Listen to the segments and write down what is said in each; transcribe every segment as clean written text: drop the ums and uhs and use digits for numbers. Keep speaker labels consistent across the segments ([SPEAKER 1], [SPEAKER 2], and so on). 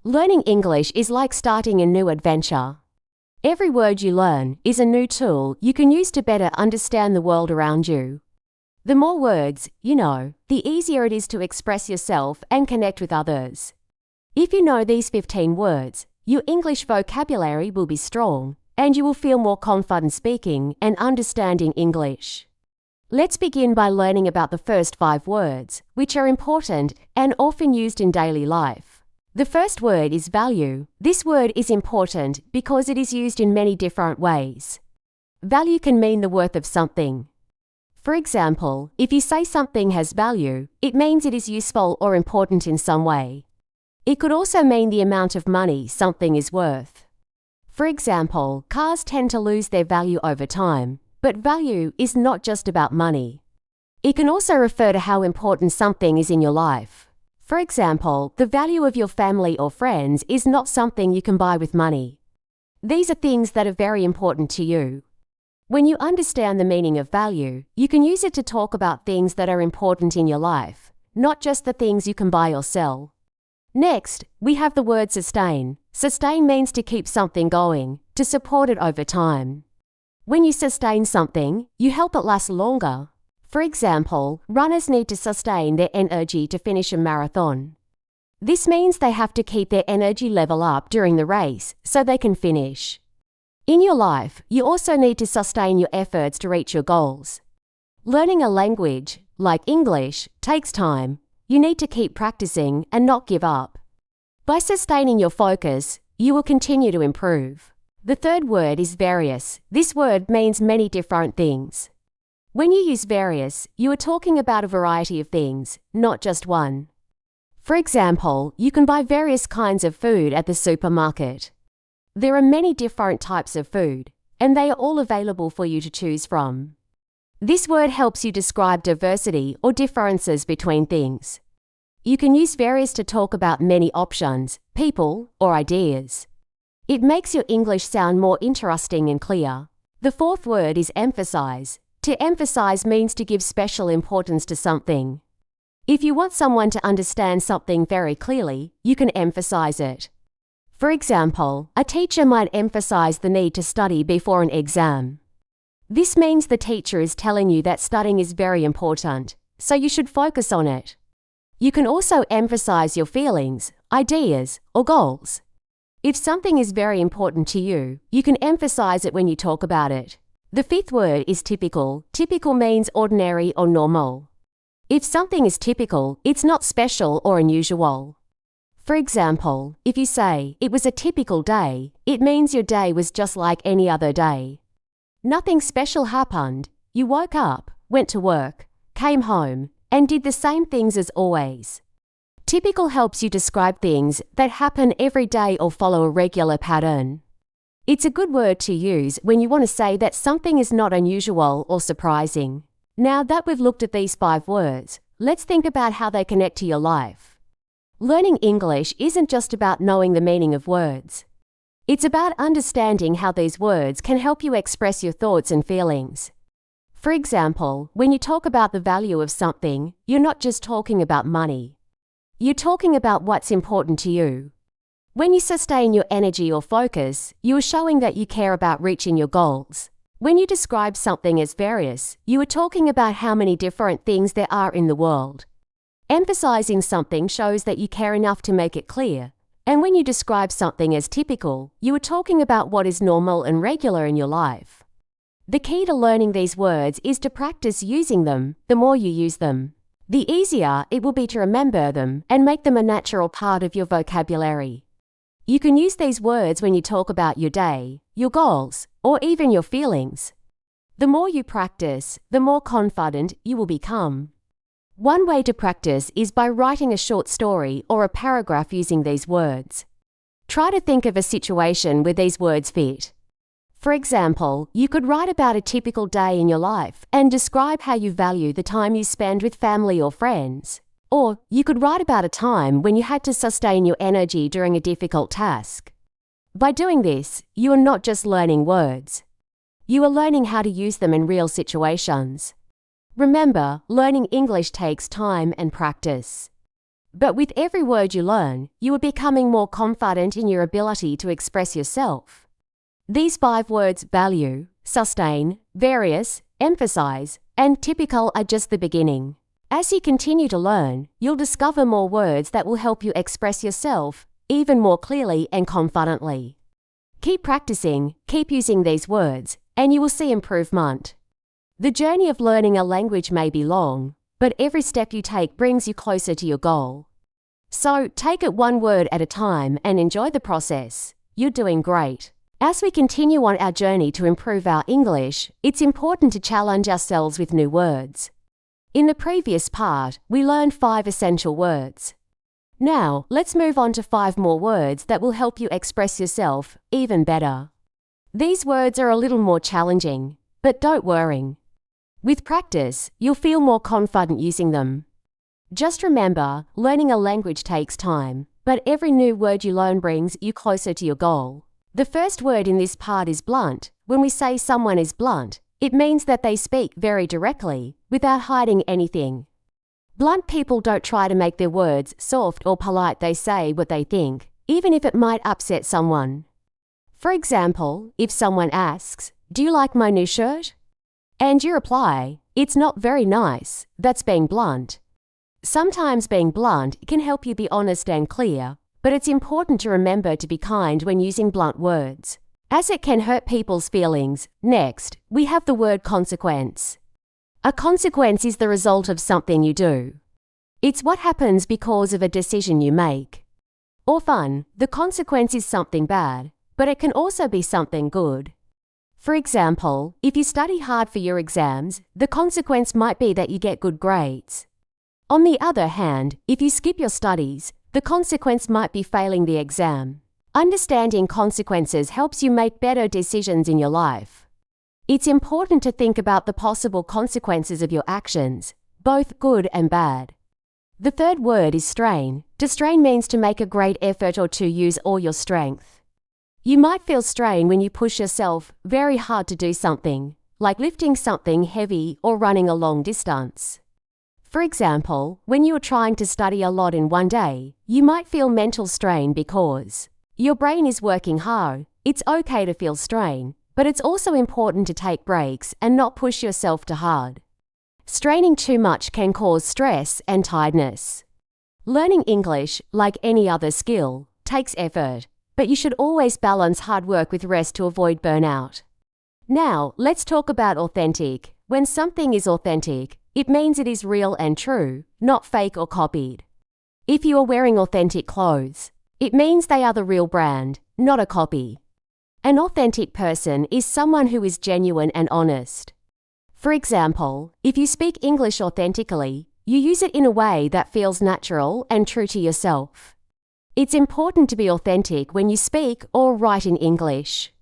[SPEAKER 1] Learning English is like starting a new adventure. Every word you learn is a new tool you can use to better understand the world around you. The more words you know, the easier it is to express yourself and connect with others. If you know these 15 words, your English vocabulary will be strong, and you will feel more confident speaking and understanding English. Let's begin by learning about the first 5 words, which are important and often used in daily life. The first word is value. This word is important because it is used in many different ways. Value can mean the worth of something. For example, if you say something has value, it means it is useful or important in some way. It could also mean the amount of money something is worth. For example, cars tend to lose their value over time, but value is not just about money. It can also refer to how important something is in your life. For example, the value of your family or friends is not something you can buy with money. These are things that are very important to you. When you understand the meaning of value, you can use it to talk about things that are important in your life, not just the things you can buy or sell. Next, we have the word sustain. Sustain means to keep something going, to support it over time. When you sustain something, you help it last longer. For example, runners need to sustain their energy to finish a marathon. This means they have to keep their energy level up during the race so they can finish. In your life, you also need to sustain your efforts to reach your goals. Learning a language, like English, takes time. You need to keep practicing and not give up. By sustaining your focus, you will continue to improve. The third word is various. This word means many different things. When you use various, you are talking about a variety of things, not just one. For example, you can buy various kinds of food at the supermarket. There are many different types of food, and they are all available for you to choose from. This word helps you describe diversity or differences between things. You can use various to talk about many options, people, or ideas. It makes your English sound more interesting and clear. The fourth word is emphasize. To emphasize means to give special importance to something. If you want someone to understand something very clearly, you can emphasize it. For example, a teacher might emphasize the need to study before an exam. This means the teacher is telling you that studying is very important, so you should focus on it. You can also emphasize your feelings, ideas, or goals. If something is very important to you, you can emphasize it when you talk about it. The fifth word is typical. Typical means ordinary or normal. If something is typical, it's not special or unusual. For example, if you say, "It was a typical day," it means your day was just like any other day. Nothing special happened. You woke up, went to work, came home, and did the same things as always. Typical helps you describe things that happen every day or follow a regular pattern. It's a good word to use when you want to say that something is not unusual or surprising. Now that we've looked at these 5 words, let's think about how they connect to your life. Learning English isn't just about knowing the meaning of words. It's about understanding how these words can help you express your thoughts and feelings. For example, when you talk about the value of something, you're not just talking about money. You're talking about what's important to you. When you sustain your energy or focus, you are showing that you care about reaching your goals. When you describe something as various, you are talking about how many different things there are in the world. Emphasizing something shows that you care enough to make it clear. And when you describe something as typical, you are talking about what is normal and regular in your life. The key to learning these words is to practice using them. The more you use them, the easier it will be to remember them and make them a natural part of your vocabulary. You can use these words when you talk about your day, your goals, or even your feelings. The more you practice, the more confident you will become. One way to practice is by writing a short story or a paragraph using these words. Try to think of a situation where these words fit. For example, you could write about a typical day in your life and describe how you value the time you spend with family or friends. Or you could write about a time when you had to sustain your energy during a difficult task. By doing this, you are not just learning words. You are learning how to use them in real situations. Remember, learning English takes time and practice. But with every word you learn, you are becoming more confident in your ability to express yourself. These 5 words, value, sustain, various, emphasize, and typical, are just the beginning. As you continue to learn, you'll discover more words that will help you express yourself even more clearly and confidently. Keep practicing, keep using these words, and you will see improvement. The journey of learning a language may be long, but every step you take brings you closer to your goal. So, take it one word at a time and enjoy the process. You're doing great. As we continue on our journey to improve our English, it's important to challenge ourselves with new words. In the previous part, we learned 5 essential words. Now, let's move on to 5 more words that will help you express yourself even better. These words are a little more challenging, but don't worry. With practice, you'll feel more confident using them. Just remember, learning a language takes time, but every new word you learn brings you closer to your goal. The first word in this part is blunt. When we say someone is blunt, it means that they speak very directly, without hiding anything. Blunt people don't try to make their words soft or polite. They say what they think, even if it might upset someone. For example, if someone asks, "Do you like my new shirt?" and you reply, "It's not very nice," that's being blunt. Sometimes being blunt can help you be honest and clear, but it's important to remember to be kind when using blunt words, as it can hurt people's feelings. Next, we have the word consequence. A consequence is the result of something you do. It's what happens because of a decision you make. Often, the consequence is something bad, but it can also be something good. For example, if you study hard for your exams, the consequence might be that you get good grades. On the other hand, if you skip your studies, the consequence might be failing the exam. Understanding consequences helps you make better decisions in your life. It's important to think about the possible consequences of your actions, both good and bad. The third word is strain. To strain means to make a great effort or to use all your strength. You might feel strain when you push yourself very hard to do something, like lifting something heavy or running a long distance. For example, when you are trying to study a lot in one day, you might feel mental strain because your brain is working hard. It's okay to feel strain, but it's also important to take breaks and not push yourself too hard. Straining too much can cause stress and tiredness. Learning English, like any other skill, takes effort, but you should always balance hard work with rest to avoid burnout. Now, let's talk about authentic. When something is authentic, it means it is real and true, not fake or copied. If you are wearing authentic clothes, it means they are the real brand, not a copy. An authentic person is someone who is genuine and honest. For example, if you speak English authentically, you use it in a way that feels natural and true to yourself. It's important to be authentic when you speak or write in English.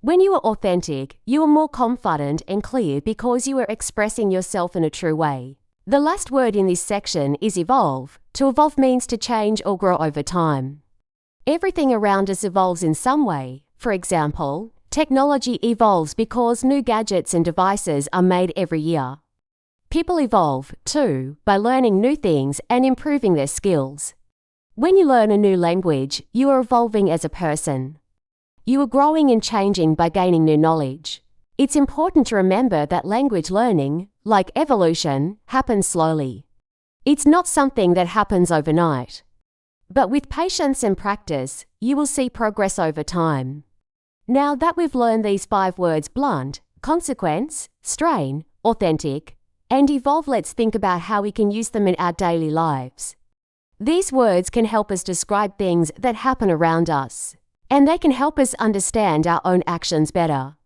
[SPEAKER 1] When you are authentic, you are more confident and clear because you are expressing yourself in a true way. The last word in this section is evolve. To evolve means to change or grow over time. Everything around us evolves in some way. For example, technology evolves because new gadgets and devices are made every year. People evolve, too, by learning new things and improving their skills. When you learn a new language, you are evolving as a person. You are growing and changing by gaining new knowledge. It's important to remember that language learning, like evolution, happens slowly. It's not something that happens overnight. But with patience and practice, you will see progress over time. Now that we've learned these 5 words: blunt, consequence, strain, authentic, and evolve, let's think about how we can use them in our daily lives. These words can help us describe things that happen around us, and they can help us understand our own actions better.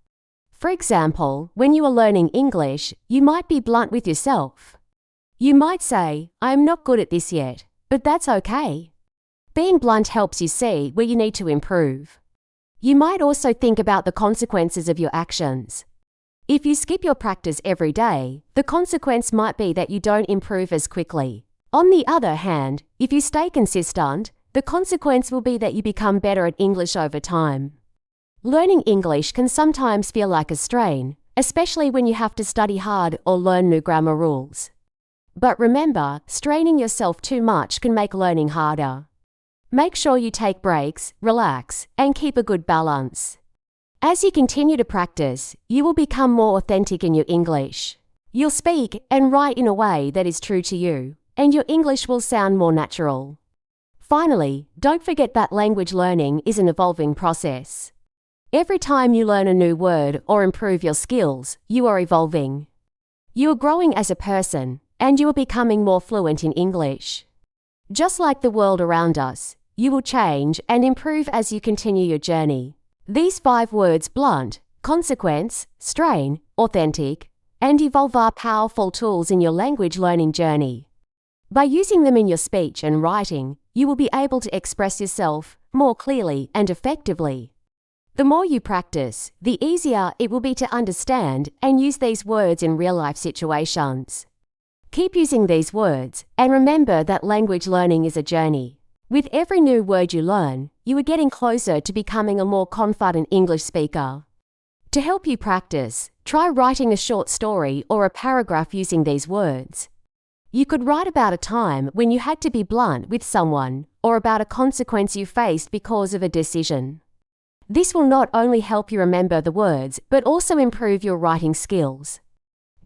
[SPEAKER 1] For example, when you are learning English, you might be blunt with yourself. You might say, "I am not good at this yet," but that's okay. Being blunt helps you see where you need to improve. You might also think about the consequences of your actions. If you skip your practice every day, the consequence might be that you don't improve as quickly. On the other hand, if you stay consistent, the consequence will be that you become better at English over time. Learning English can sometimes feel like a strain, especially when you have to study hard or learn new grammar rules. But remember, straining yourself too much can make learning harder. Make sure you take breaks, relax, and keep a good balance. As you continue to practice, you will become more authentic in your English. You'll speak and write in a way that is true to you, and your English will sound more natural. Finally, don't forget that language learning is an evolving process. Every time you learn a new word or improve your skills, you are evolving. You are growing as a person, and you are becoming more fluent in English. Just like the world around us, you will change and improve as you continue your journey. These 5 words: blunt, consequence, strain, authentic, and evolve are powerful tools in your language learning journey. By using them in your speech and writing, you will be able to express yourself more clearly and effectively. The more you practice, the easier it will be to understand and use these words in real-life situations. Keep using these words, and remember that language learning is a journey. With every new word you learn, you are getting closer to becoming a more confident English speaker. To help you practice, try writing a short story or a paragraph using these words. You could write about a time when you had to be blunt with someone, or about a consequence you faced because of a decision. This will not only help you remember the words, but also improve your writing skills.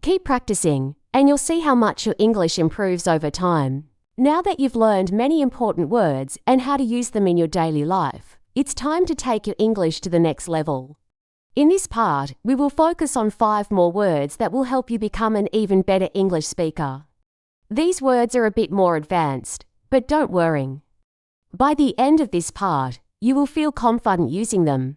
[SPEAKER 1] Keep practicing, and you'll see how much your English improves over time. Now that you've learned many important words and how to use them in your daily life, it's time to take your English to the next level. In this part, we will focus on 5 more words that will help you become an even better English speaker. These words are a bit more advanced, but don't worry. By the end of this part, you will feel confident using them.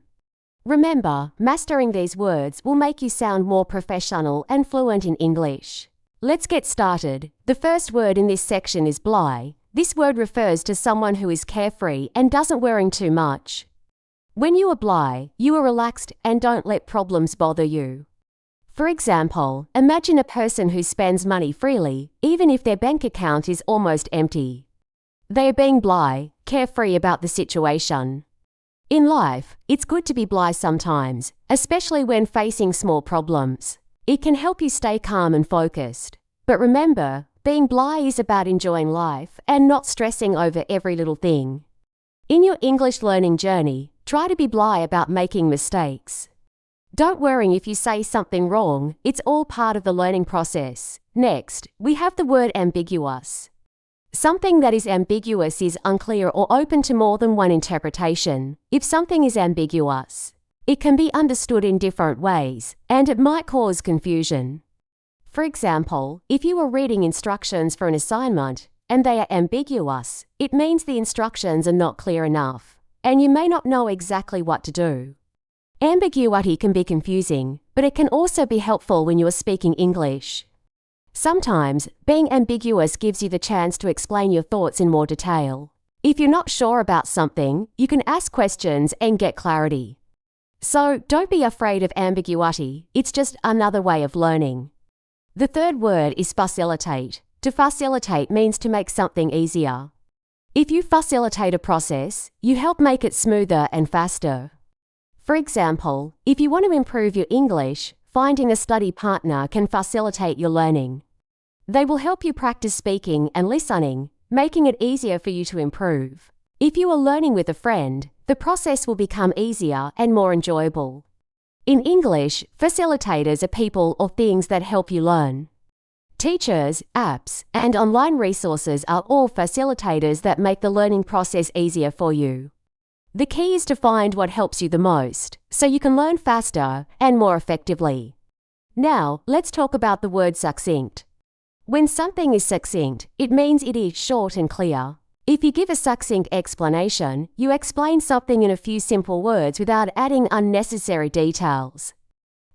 [SPEAKER 1] Remember, mastering these words will make you sound more professional and fluent in English. Let's get started. The first word in this section is blithe. This word refers to someone who is carefree and doesn't worry too much. When you are blithe, you are relaxed and don't let problems bother you. For example, imagine a person who spends money freely, even if their bank account is almost empty. They are being blithe, carefree about the situation. In life, it's good to be blithe sometimes, especially when facing small problems. It can help you stay calm and focused. But remember, being blithe is about enjoying life and not stressing over every little thing. In your English learning journey, try to be blithe about making mistakes. Don't worry if you say something wrong, it's all part of the learning process. Next, we have the word ambiguous. Something that is ambiguous is unclear or open to more than one interpretation. If something is ambiguous, it can be understood in different ways, and it might cause confusion. For example, if you are reading instructions for an assignment and they are ambiguous, it means the instructions are not clear enough, and you may not know exactly what to do. Ambiguity can be confusing, but it can also be helpful when you are speaking English. Sometimes, being ambiguous gives you the chance to explain your thoughts in more detail. If you're not sure about something, you can ask questions and get clarity. So, don't be afraid of ambiguity, it's just another way of learning. The third word is facilitate. To facilitate means to make something easier. If you facilitate a process, you help make it smoother and faster. For example, if you want to improve your English, finding a study partner can facilitate your learning. They will help you practice speaking and listening, making it easier for you to improve. If you are learning with a friend, the process will become easier and more enjoyable. In English, facilitators are people or things that help you learn. Teachers, apps, and online resources are all facilitators that make the learning process easier for you. The key is to find what helps you the most, so you can learn faster and more effectively. Now, let's talk about the word succinct. When something is succinct, it means it is short and clear. If you give a succinct explanation, you explain something in a few simple words without adding unnecessary details.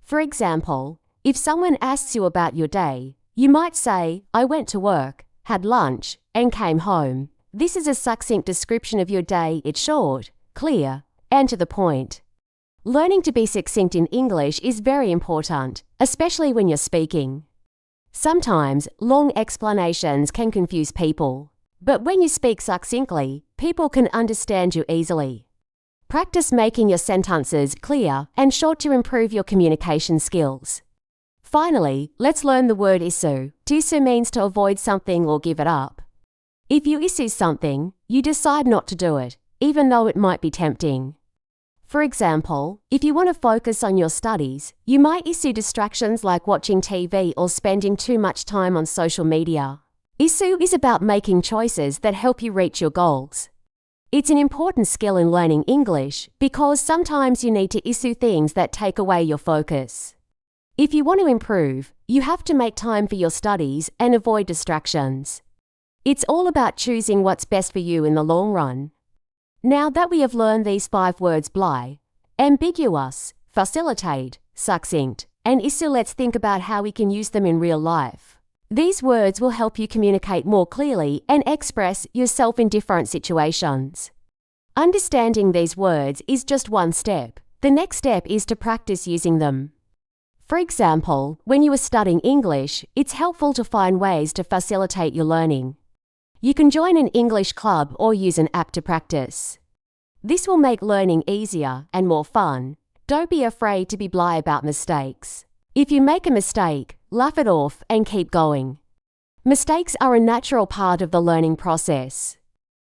[SPEAKER 1] For example, if someone asks you about your day, you might say, "I went to work, had lunch, and came home." This is a succinct description of your day. It's short, clear, and to the point. Learning to be succinct in English is very important, especially when you're speaking. Sometimes, long explanations can confuse people, but when you speak succinctly, people can understand you easily. Practice making your sentences clear and short to improve your communication skills. Finally, let's learn the word isu. Isu means to avoid something or give it up. If you isu something, you decide not to do it, even though it might be tempting. For example, if you want to focus on your studies, you might isu distractions like watching TV or spending too much time on social media. Isu is about making choices that help you reach your goals. It's an important skill in learning English because sometimes you need to isu things that take away your focus. If you want to improve, you have to make time for your studies and avoid distractions. It's all about choosing what's best for you in the long run. Now that we have learned these 5 words bly, ambiguous, facilitate, succinct, and isu, let's think about how we can use them in real life. These words will help you communicate more clearly and express yourself in different situations. Understanding these words is just one step. The next step is to practice using them. For example, when you are studying English, it's helpful to find ways to facilitate your learning. You can join an English club or use an app to practice. This will make learning easier and more fun. Don't be afraid to be bly about mistakes. If you make a mistake, laugh it off and keep going. Mistakes are a natural part of the learning process.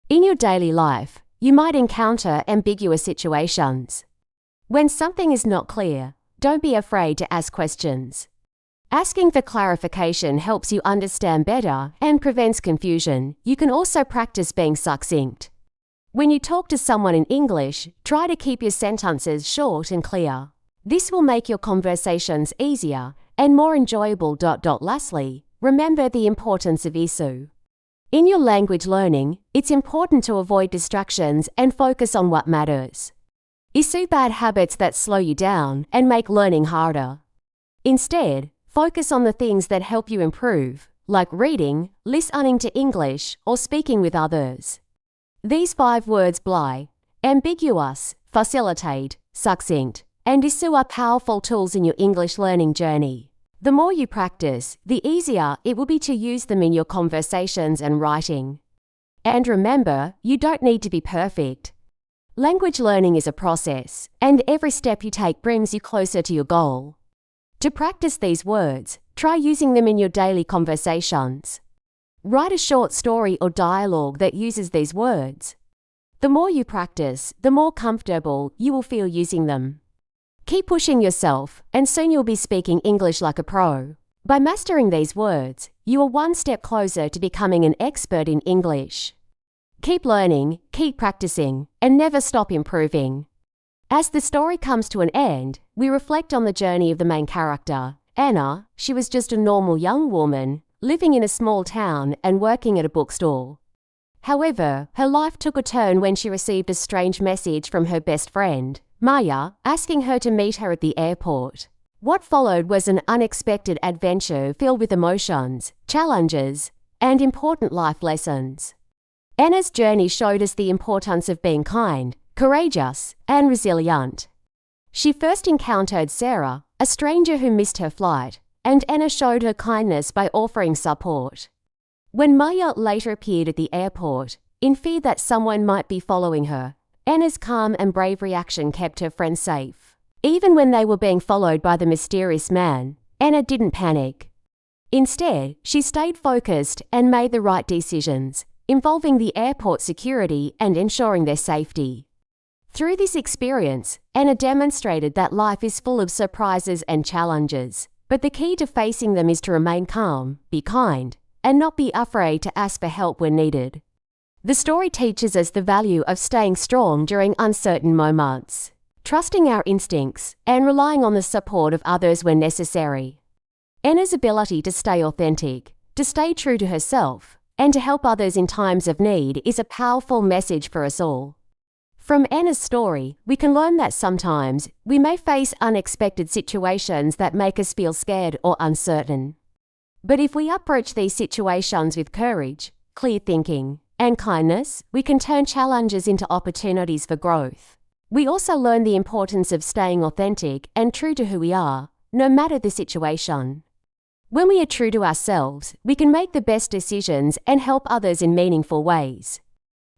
[SPEAKER 1] In your daily life, you might encounter ambiguous situations. When something is not clear, don't be afraid to ask questions. Asking for clarification helps you understand better and prevents confusion. You can also practice being succinct. When you talk to someone in English, try to keep your sentences short and clear. This will make your conversations easier and more enjoyable. Lastly, remember the importance of isu. In your language learning, it's important to avoid distractions and focus on what matters. Isu bad habits that slow you down and make learning harder. Instead, focus on the things that help you improve, like reading, listening to English, or speaking with others. These 5 words bly, ambiguous, facilitate, succinct, and isu are powerful tools in your English learning journey. The more you practice, the easier it will be to use them in your conversations and writing. And remember, you don't need to be perfect. Language learning is a process, and every step you take brings you closer to your goal. To practice these words, try using them in your daily conversations. Write a short story or dialogue that uses these words. The more you practice, the more comfortable you will feel using them. Keep pushing yourself, and soon you'll be speaking English like a pro. By mastering these words, you are one step closer to becoming an expert in English. Keep learning, keep practicing, and never stop improving. As the story comes to an end, we reflect on the journey of the main character, Anna. She was just a normal young woman, living in a small town and working at a bookstore. However, her life took a turn when she received a strange message from her best friend, Maya, asking her to meet her at the airport. What followed was an unexpected adventure filled with emotions, challenges, and important life lessons. Anna's journey showed us the importance of being kind, courageous, and resilient. She first encountered Sarah, a stranger who missed her flight, and Anna showed her kindness by offering support. When Maya later appeared at the airport, in fear that someone might be following her, Anna's calm and brave reaction kept her friends safe. Even when they were being followed by the mysterious man, Anna didn't panic. Instead, she stayed focused and made the right decisions, involving the airport security and ensuring their safety. Through this experience, Anna demonstrated that life is full of surprises and challenges, but the key to facing them is to remain calm, be kind, and not be afraid to ask for help when needed. The story teaches us the value of staying strong during uncertain moments, trusting our instincts, and relying on the support of others when necessary. Anna's ability to stay authentic, to stay true to herself, and to help others in times of need is a powerful message for us all. From Anna's story, we can learn that sometimes we may face unexpected situations that make us feel scared or uncertain. But if we approach these situations with courage, clear thinking, and kindness, we can turn challenges into opportunities for growth. We also learn the importance of staying authentic and true to who we are, no matter the situation. When we are true to ourselves, we can make the best decisions and help others in meaningful ways.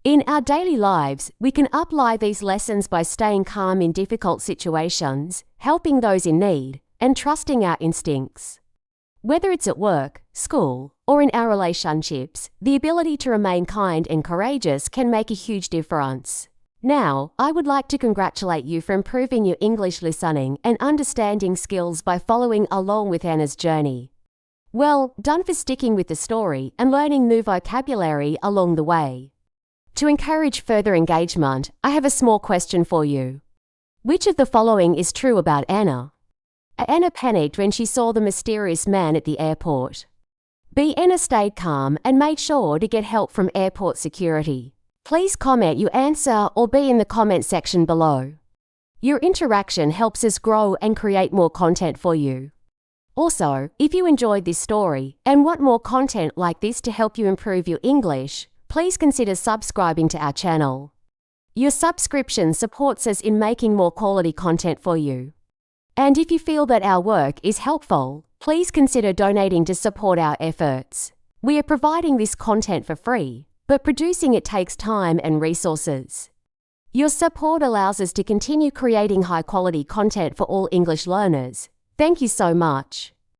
[SPEAKER 1] In our daily lives, we can apply these lessons by staying calm in difficult situations, helping those in need, and trusting our instincts. Whether it's at work, school, or in our relationships, the ability to remain kind and courageous can make a huge difference. Now, I would like to congratulate you for improving your English listening and understanding skills by following along with Anna's journey. Well done for sticking with the story and learning new vocabulary along the way. To encourage further engagement, I have a small question for you. Which of the following is true about Anna? A. Anna panicked when she saw the mysterious man at the airport. B. Anna stayed calm and made sure to get help from airport security. Please comment your answer or be in the comment section below. Your interaction helps us grow and create more content for you. Also, if you enjoyed this story and want more content like this to help you improve your English, please consider subscribing to our channel. Your subscription supports us in making more quality content for you. And if you feel that our work is helpful, please consider donating to support our efforts. We are providing this content for free, but producing it takes time and resources. Your support allows us to continue creating high-quality content for all English learners. Thank you so much.